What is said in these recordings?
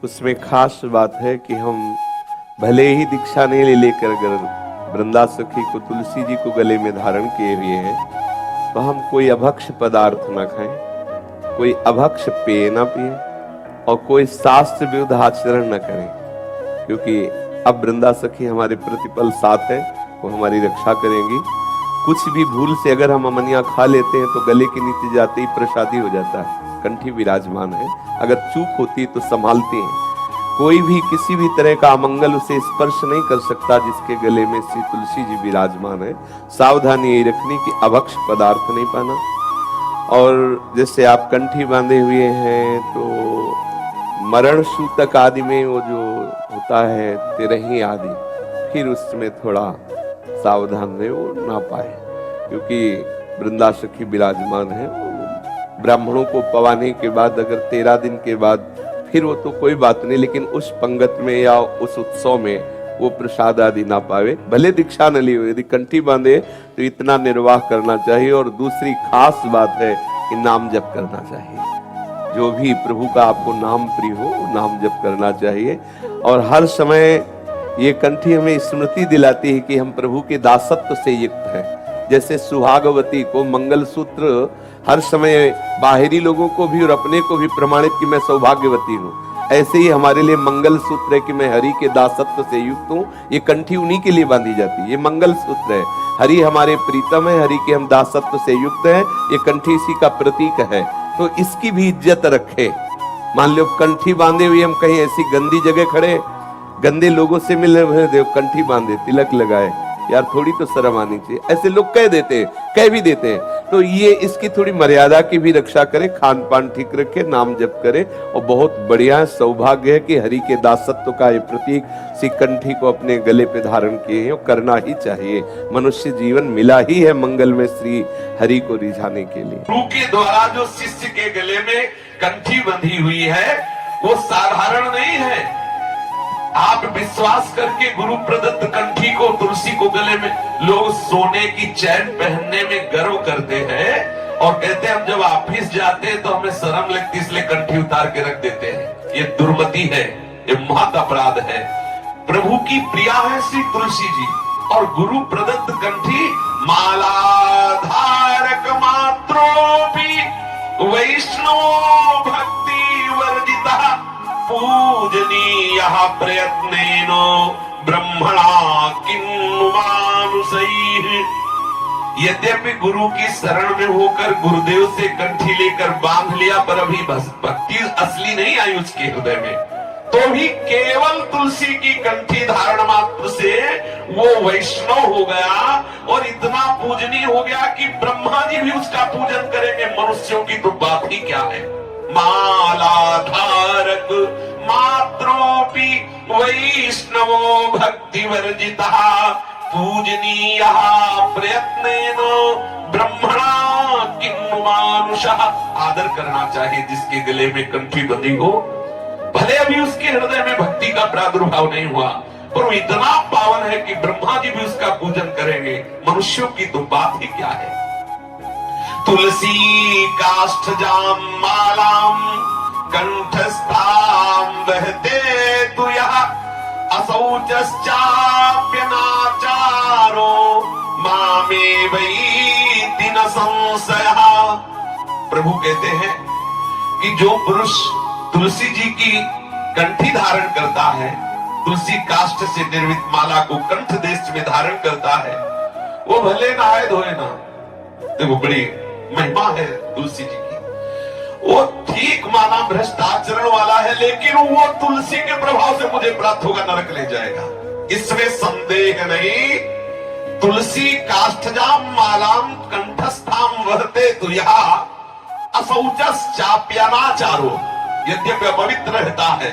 उसमें खास बात है कि हम भले ही दीक्षा नहीं ले लेकर अगर वृंदा सखी को तुलसी जी को गले में धारण किए हुए हैं, तो हम कोई अभक्ष पदार्थ न खाएं, कोई अभक्ष पेय न पिए और कोई शास्त्र विरुद्ध आचरण न करें, क्योंकि अब वृंदा सखी हमारे प्रतिपल साथ है, वो हमारी रक्षा करेंगी। कुछ भी भूल से अगर हम अमनिया खा लेते हैं तो गले के नीचे जाते ही प्रसादी हो जाता है, कंठी विराजमान है, अगर चूक होती है तो संभालते हैं। कोई भी किसी भी तरह का अमंगल उसे स्पर्श नहीं कर सकता जिसके गले में श्री तुलसी जी विराजमान है। सावधानी यही रखनी कि अभक्ष पदार्थ नहीं पाना। और जैसे आप कंठी बांधे हुए हैं तो मरण सूतक आदि में वो जो होता है तिरही आदि, फिर उसमें थोड़ा सावधान रहे, वो ना पाए, क्योंकि वृंदा सखी विराजमान है। ब्राह्मणों को पवाने के बाद अगर 13 दिन के बाद फिर वो तो कोई बात नहीं, लेकिन उस पंगत में या उस उत्सव में वो प्रसाद आदि ना पावे, भले दीक्षा न ली हो, यदि कंठी बांधे तो इतना निर्वाह करना चाहिए। और दूसरी खास बात है कि नाम जप करना चाहिए। जो भी प्रभु का आपको नाम प्रिय हो, नाम जप करना चाहिए। और हर समय ये कंठी हमें स्मृति दिलाती है कि हम प्रभु के दासत्व से युक्त हैं। जैसे सुहागवती को मंगल सूत्र हर समय बाहरी लोगों को भी और अपने को भी प्रमाणित कि मैं सौभाग्यवती हूँ, ऐसे ही हमारे लिए मंगल सूत्र है कि मैं हरि के दासत्व से युक्त हूँ। ये कंठी उन्हीं के लिए बांधी जाती है, ये मंगल सूत्र है। हरि हमारे प्रीतम है, हरि के हम दासत्व से युक्त हैं, ये कंठी इसी का प्रतीक है। तो इसकी भी इज्जत रखे। मान लो कंठी बांधे हुए हम कहीं ऐसी गंदी जगह खड़े, गंदे लोगों से मिले हुए, देव कंठी बांधे, तिलक लगाए, यार थोड़ी तो शर्म आनी चाहिए, ऐसे लोग कह देते हैं, कह भी देते हैं। तो ये इसकी थोड़ी मर्यादा की भी रक्षा करे, खान पान ठीक रखे, नाम जप करे। और बहुत बढ़िया सौभाग्य है कि हरि के दासत्व का ये प्रतीक श्री कंठी को अपने गले पे धारण किए हैं, और करना ही चाहिए। मनुष्य जीवन मिला ही है मंगल में श्री हरि को रिझाने के लिए। गुरु के द्वारा जो शिष्य के गले में कंठी बंधी हुई है वो साधारण नहीं है। आप विश्वास करके गुरु प्रदत्त कंठी को, तुलसी को गले में लोग सोने की चैन पहनने में गर्व करते हैं और कहते हैं हम जब ऑफिस जाते हैं तो हमें शर्म लगती इसलिए कंठी उतार के रख देते हैं। ये दुर्मति है, ये महत अपराध है। प्रभु की प्रिया है श्री तुलसी जी, और गुरु प्रदत्त कंठी माला धारक मात्रोपि वैष्णव भक्ति वर्जिता पूजनीयः प्रयत्नेन ब्रह्मणा किन्नु मानुषैः। यद्यपि गुरु की शरण में होकर गुरुदेव से कंठी लेकर बांध लिया, पर अभी भक्ति असली नहीं आई उसके हृदय में, तो भी केवल तुलसी की कंठी धारण मात्र से वो वैष्णव हो गया और इतना पूजनीय हो गया कि ब्रह्मा जी भी उसका पूजन करेंगे। मनुष्यों की तो बात ही क्या है। माला धारक मात्रोपि वैष्णवो भक्ति वर्जिता पूजनीयः प्रयत्नेन ब्रह्मणा किन्नु मानुषः। आदर करना चाहिए जिसके गले में कंठी बंधी हो, भले अभी उसके हृदय में भक्ति का प्रादुर्भाव नहीं हुआ, पर वो इतना पावन है कि ब्रह्मा जी भी उसका पूजन करेंगे। मनुष्यों की तो बात ही क्या है। तुलसी काष्ठजाम मालाम कंठस्थाम बहते तु यः असौचश्चाप्यनाचारो मामेवैति न संशयः। प्रभु कहते हैं कि जो पुरुष तुलसी जी की कंठी धारण करता है, तुलसी काष्ठ से निर्मित माला को कंठ देश में धारण करता है, वो भले नहाए धोए ना, देखो बड़ी महिमा है तुलसी जी की। वो ठीक माना भ्रष्ट आचरण वाला है, लेकिन वो तुलसी के प्रभाव से मुझे प्राप्त होगा, नरक ले जाएगा, इसमें संदेह नहीं। तुलसी काष्ठजाम मालाम कंठस्थाम वहते तु यः असौचश्चाप्यनाचारो। यद्यपि अपवित्र रहता है,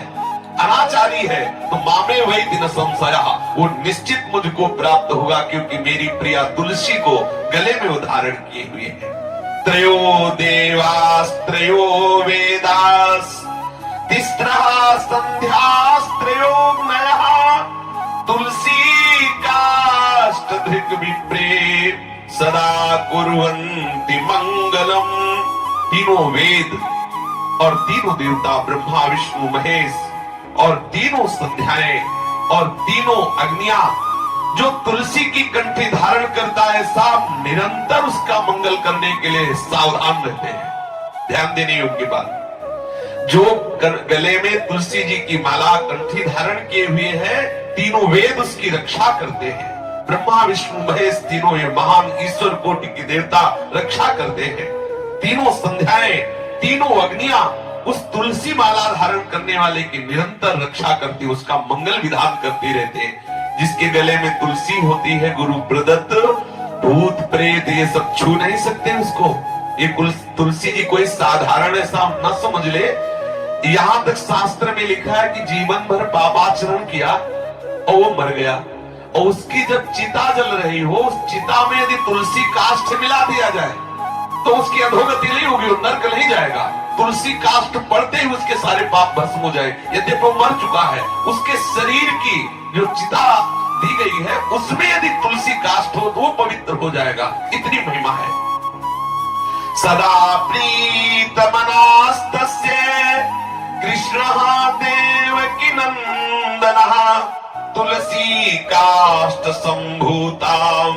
अनाचारी है, तो मामे वही दिन संशय, वो निश्चित मुझको प्राप्त होगा, क्योंकि मेरी प्रिया तुलसी को गले में उधारण किए हुए है। त्रयो देवास त्रयो वेदास तिस्रः संध्यास्त्रयो नयः तुलसी काष्ठधृक् विप्रे सदा कुर्वन्ति मंगलम। तीनों वेद और तीनों देवता ब्रह्मा विष्णु महेश और तीनों संध्याएं और तीनों अग्नियां जो तुलसी की कंठी धारण करता है, सब निरंतर उसका मंगल करने के लिए सावधान रहते हैं। ध्यान देने योग्य बात, जो गले में तुलसी जी की माला कंठी धारण किए हुए है, तीनों वेद उसकी रक्षा करते हैं। ब्रह्मा विष्णु महेश तीनों ये महान ईश्वर कोटि की देवता रक्षा करते हैं। तीनों संध्याएं, तीनों अग्नियां उस तुलसी माला धारण करने वाले की निरंतर रक्षा करती, उसका मंगल विधान करती रहते हैं। जिसके गले में तुलसी होती है, गुरु प्रदत्त, भूत प्रेत ये सब छू नहीं सकते उसको। ये तुलसी जी कोई साधारण ऐसा न समझ ले। यहां तक शास्त्र में लिखा है कि जीवन भर पापाचरण किया और वो मर गया, और उसकी जब चिता जल रही हो, उस चिता में यदि तुलसी काष्ठ मिला दिया जाए तो उसकी अधोगति नहीं होगी, वो नरक नहीं जाएगा। तुलसी काष्ठ पड़ते ही उसके सारे पाप भस्म हो जाए। यद्यपि वो मर चुका है, उसके शरीर की जो चिता दी गई है उसमें यदि तुलसी काष्ठ हो तो वो पवित्र हो जाएगा। इतनी महिमा है। सदा प्रीतमनास्तस्य कृष्णः देवकी नंदनः तुलसी काष्ठ संभूताम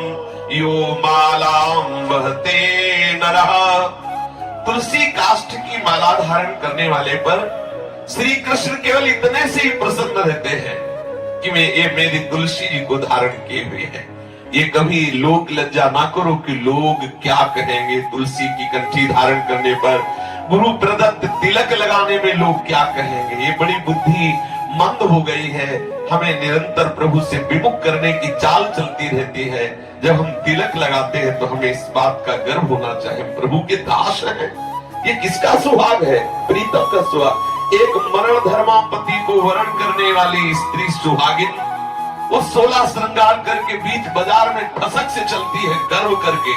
यो मालाम वहते नरः। तुलसी काष्ठ की माला धारण करने वाले पर श्री कृष्ण केवल इतने से ही प्रसन्न रहते हैं कि ये मेरी तुलसी जी को धारण किए हुए हैं। ये कभी लोक लज्जा ना करो कि लोग क्या कहेंगे तुलसी की कंठी धारण करने पर, गुरु प्रदत्त तिलक लगाने में लोग क्या कहेंगे। ये बड़ी बुद्धि मंद हो गई है। हमें निरंतर प्रभु से विमुख करने की चाल चलती रहती है। जब हम तिलक लगाते हैं तो हमें इस बात का गर्व होना चाहिए, प्रभु के दास हैं। ये किसका सुहाग है? प्रीतम का सुहाग। एक मरण धर्मापति को वरण करने वाली स्त्री सुहागिन, वो 16 श्रृंगार करके बीच बाजार में ठसक से चलती है, गर्व करके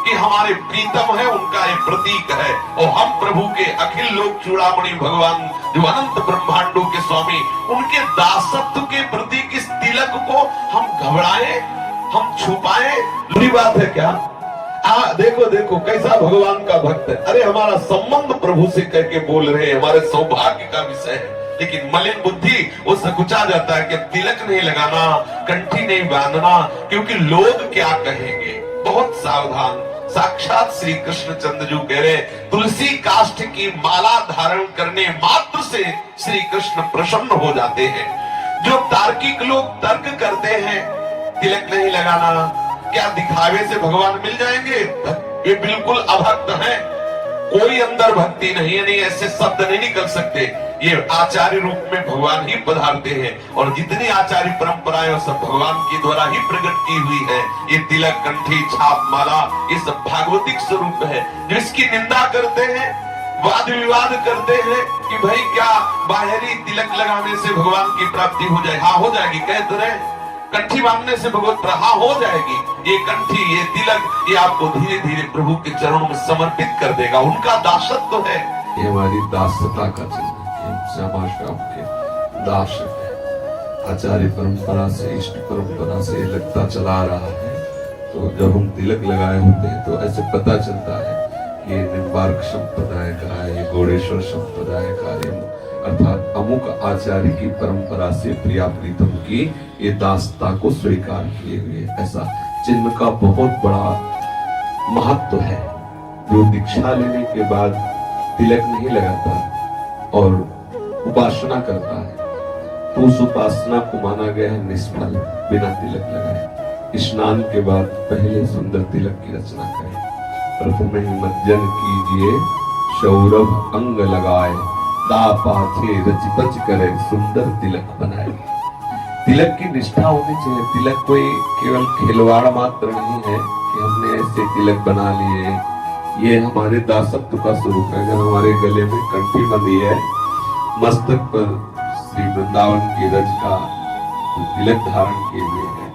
कि हमारे प्रीतम है, उनका ये प्रतीक है। और हम प्रभु के अखिल लोक चूड़ामणि भगवान जो अनंत ब्रह्मांडों के स्वामी, उनके दासत्व के प्रतीक इस तिलक को हम घबराए, हम छुपाए, बुरी बात है क्या? देखो देखो कैसा भगवान का भक्त है। अरे हमारा संबंध प्रभु से करके बोल रहे हैं, हमारे सौभाग्य का विषय है। लेकिन मलिन बुद्धि वो सकुचा जाता है कि तिलक नहीं लगाना, कंठी नहीं बांधना, क्योंकि लोग क्या कहेंगे। बहुत सावधान। साक्षात श्री कृष्ण चंद्र जी कह रहे, तुलसी काष्ठ की माला धारण करने मात्र से श्री कृष्ण प्रसन्न हो जाते हैं। जो तार्किक लोग तर्क करते हैं तिलक नहीं लगाना, क्या दिखावे से भगवान मिल जाएंगे, ये बिल्कुल अभक्त हैं। कोई अंदर भक्ति नहीं है, नहीं ऐसे शब्द नहीं निकल सकते। ये आचार्य रूप में भगवान ही पधारते हैं, और जितनी आचार्य परंपराएं सब भगवान के द्वारा ही प्रकट की हुई है। ये तिलक, कंठी, छाप, माला, ये सब भागवतिक स्वरूप है। जो इसकी निंदा करते हैं, वाद विवाद करते हैं कि भाई क्या बाहरी तिलक लगाने से भगवान की प्राप्ति हो जाए? हाँ हो जाएगी, कह तो रहे। कंठी बांधने से भगवत हाँ हो जाएगी। ये कंठी, ये तिलक, ये आपको धीरे धीरे प्रभु के चरणों में समर्पित कर देगा। उनका दासत्व है। ये हमारी दासता का चिन्ह है, श्यामा श्याम के दास है। आचार्य परंपरा से, इष्ट परंपरा से लगता चला रहा है। तो जब हम तिलक लगाए होते हैं तो ऐसे पता चलता है कि ये निम्बार्क संप्रदाय का है, ये गौड़ेश्वर संप्रदाय का है, अर्थात अमुक आचार्य की परंपरा से प्रिया प्रीतम की ये दासता को स्वीकार किए हुए। ऐसा चिन्ह का बहुत बड़ा महत्व है। जो दीक्षा लेने के बाद तिलक नहीं लगाता और उपासना करता है तो उस उपासना को माना गया है निष्फल, बिना तिलक लगाए। स्नान के बाद पहले सुंदर तिलक की रचना करें। प्रथम मज्जन कीजिए, सौरभ अंग लगाए, पाछे रच बच करे, सुंदर तिलक बनाए। तिलक की निष्ठा होनी चाहिए। तिलक कोई केवल खिलवाड़ मात्र नहीं है कि हमने ऐसे तिलक बना लिए। ये हमारे दासत्व का स्वरूप है। अगर हमारे गले में कंठी बंधी है, मस्तक पर श्री वृंदावन की रज का तिलक धारण किए हुए है,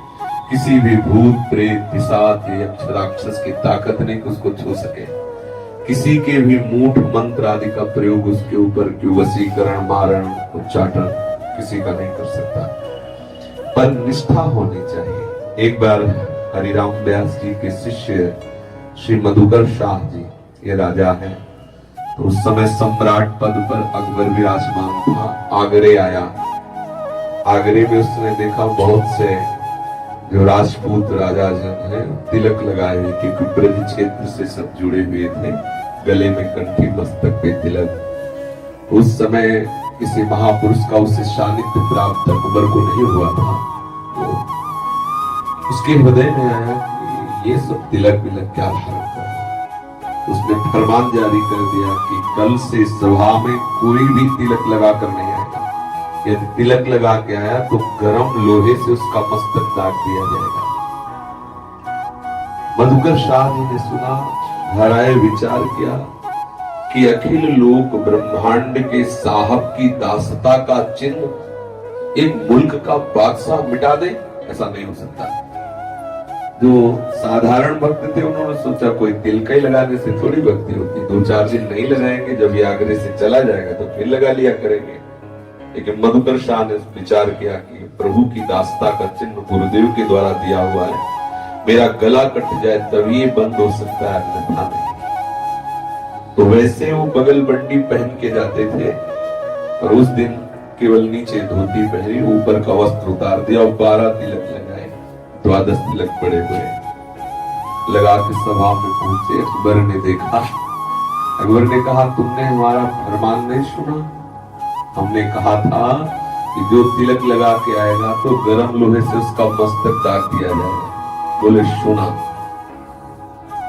किसी भी भूत प्रेत पिशाच यक्ष राक्षस की ताकत नहीं कि उसको छू सके। किसी के भी मूठ मंत्र आदि का प्रयोग उसके ऊपर क्यों वशीकरण, मारण, उच्चाटन किसी का नहीं कर सकता, पर निष्ठा होनी चाहिए। एक बार हरिराम व्यास जी के शिष्य श्री मधुकर शाह जी, ये राजा हैं, तो उस समय सम्राट पद पर अकबर विराजमान था। आगरे आया। आगरे में उसने देखा बहुत से जो राजपूत राजा जन है तिलक लगाए हुए, क्योंकि ब्रज क्षेत्र से सब जुड़े हुए थे। गले में कंठी, मस्तक पे तिलक। उस समय किसी महापुरुष का उसे सानिध्य प्राप्त अकबर को नहीं हुआ था। तो उसके हृदय में आया कि ये सब तिलक विलक क्या धारण कर। उसने फरमान जारी कर दिया कि कल से इस सभा में कोई भी तिलक लगा कर नहीं आएगा। यदि तिलक लगा के आया तो गरम लोहे से उसका मस्तक दाग दिया जाएगा। मधुकर शाह जी ने सुना, घर आए, विचार किया कि अखिल लोक ब्रह्मांड के साहब की दासता का चिन्ह एक मुल्क का बादशाह मिटा दे, ऐसा नहीं हो सकता। जो साधारण भक्त थे उन्होंने सोचा कोई तिलक ही लगाने से थोड़ी भक्ति होती, 2-4 दिन नहीं लगाएंगे, जब ये आगरे से चला जाएगा तो फिर लगा लिया करेंगे। लेकिन मधुकर शाह ने विचार किया कि प्रभु की दासता का चिन्ह गुरुदेव के द्वारा दिया हुआ है, मेरा गला कट जाए तभी ये बंद हो सकता है, अन्यथा नहीं। तो वैसे वो बगल बंडी पहन के जाते थे और उस दिन केवल नीचे धोती पहनी, ऊपर का वस्त्र उतार दिया और 12 तिलक लगाए, 12 तिलक बड़े बड़े लगा के सभा में पहुंचे। अकबर ने देखा, अकबर ने कहा तुमने हमारा फरमान नहीं सुना? हमने कहा था कि जो तिलक लगा के आएगा तो गरम लोहे से उसका मस्तक दाग दिया जाएगा। बोले सुना।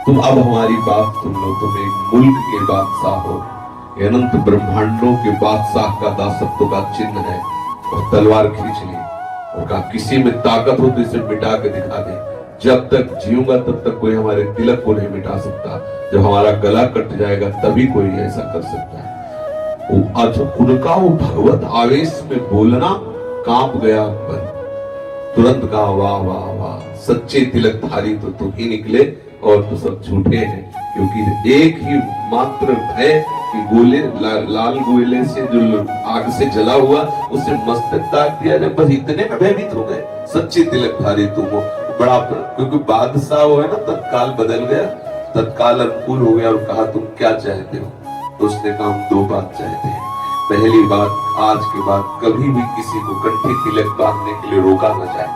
तुम अब हमारी बात सुन लो, तुम एक मुल्क के बादशाह हो, अनंत ब्रह्मांडों के बादशाह का दासत्व का चिन्ह है। और तलवार खींच ली और कहा किसी में ताकत हो तो इसे मिटा के दिखा दे। जब तक जीऊंगा तब तक कोई हमारे तिलक को नहीं मिटा सकता, जब हमारा गला कट जाएगा तभी कोई ऐसा कर सकता है। उनका वो भगवत आवेश में बोलना कांप गया अकबर। तुरंत कहा वाह वाह वाह, सच्चे तिलकधारी तो तुम ही निकले और तो सब झूठे हैं। क्योंकि एक ही मात्र है कि गोले लाल गोले से जो आग से जला हुआ उसे मस्तक दाग दिया जाए, बस इतने में भयभीत हो गए। सच्चे तिलकधारी तुम हो। बड़ा क्योंकि बादशाह वो है ना, तत्काल बदल गया, तत्काल अनुकूल हो गया और कहा तुम क्या चाहते हो? तो उसने कहा हम 2 बात चाहते हैं। पहली बात, आज के बाद कभी भी किसी को कंठी तिलक बांधने के लिए रोका न जाए।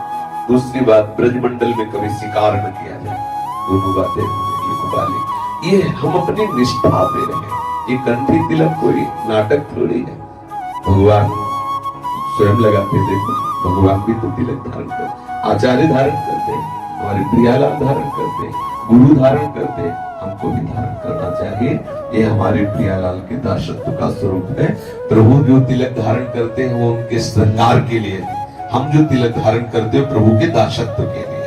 दूसरी बात, ब्रजमंडल में कभी शिकार न किया जाए। दोनों बातें लिखवाली। ये हम अपनी निष्ठा पे रहे। ये कंठी तिलक कोई नाटक थोड़ी है। भगवान स्वयं लगाते, देखो भगवान भी तो तिलक धारण करते, आचार्य धारण करते, हमारे प्रियालाल धारण करते, गुरु धारण करते, हमको भी धारण करना चाहिए। ये हमारे प्रियालाल के दासत्व का स्वरूप है। प्रभु जो तिलक धारण करते हैं वो उनके श्रृंगार के लिए, हम जो तिलक धारण करते हैं प्रभु के दासत्व के लिए।